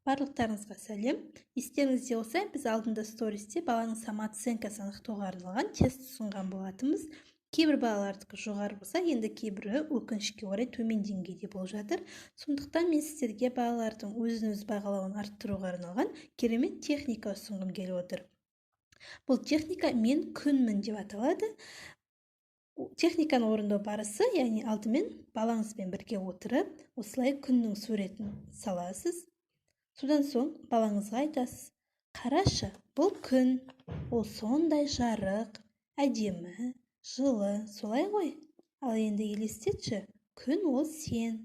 Барлықтарыңызға сәлем. Естеріңізде болса, біз алдында стористе баланың самооценкасын анықтауға арналған тест ұсынған болатынбыз. Кейбір балалардікі жоғары болса, енді кейбірі өкінішке орай төмен деңгейде болып жатыр. Сондықтан мен сіздерге балалардың өзін-өзі бағалауын арттыруға арналған керемет техника ұсынғым келіп отыр. Бұл техника мен күнмін деп аталады. Техниканы орындау барысы, яғни алдымен балаңызбен бірге отырып, осылай күннің суретін саласыз. Содан соң балаңызға айтасыз: қарашы, бұл күн, ол сондай жарық, әдемі, жылы, солай ғой. Ал енді елестетші, күн ол сен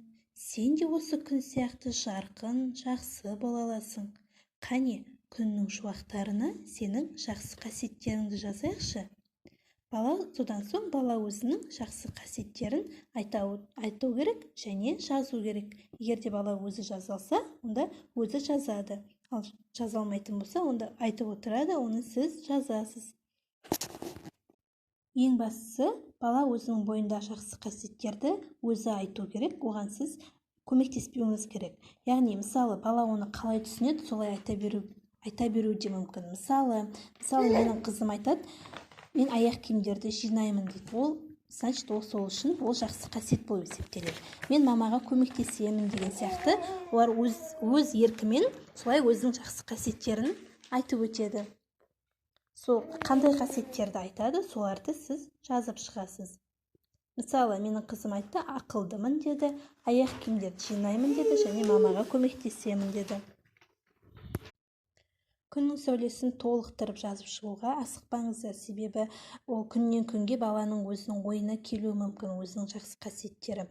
де осы күн сияқты жарқын, жақсы бола аласың. Қане, күннің шуақтарына сенің жақсы қасиеттеріңді жазайықшы. Содан соң бала өзінің жақсы қасиеттерін айту керек және жазу керек. Егер де бала өзі жаза алса, онда өзі жазады. Ал жаза алмайтын болса, онда айтып отырады, оны сіз жазасыз. Ең бастысы, бала өзінің бойында жақсы қасиеттерді өзі айту керек, оған сіз көмектеспеуіңіз керек. Яғни, мысалы, бала оны қалай түсінеді, солай айта беру де мүмкін. Мысалы, менің қызым айтады: мен аяқ киімдерді жинаймын дейді. Ол сол үшін ол жақсы қасиет болып есептеледі. Мен мамаға көмектесемін деген сияқты, олар өз еркімен солай өзінің жақсы қасиеттерін айтып өтеді. Сол қандай қасиеттерді айтады, соларды сіз жазып шығасыз. Мысалы, менің қызым айтты: ақылдымын деді, аяқ киімдерді жинаймын деді және мамаға көмектесемін деді. Күннің сәулесін толықтырып жазып шығуға асықпаңыздар, себебі ол күннен күнге баланың өзінің ойына келуі мүмкін, өзінің жақсы қасиеттері.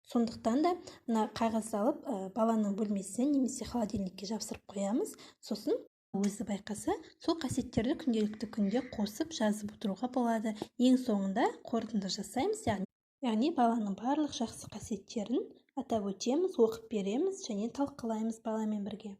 Сондықтан да мына қағазды алып баланың бөлмесіне немесе холодильникке жабыстырып қоямыз. Сосын өзі байқаса, сол қасиеттерді күнделікті күнде қосып жазып отыруға болады. Ең соңында қорытынды жасаймыз, яғни баланың барлық жақсы қасиеттерін атап өтеміз, оқып береміз және талқылаймыз баламен бірге.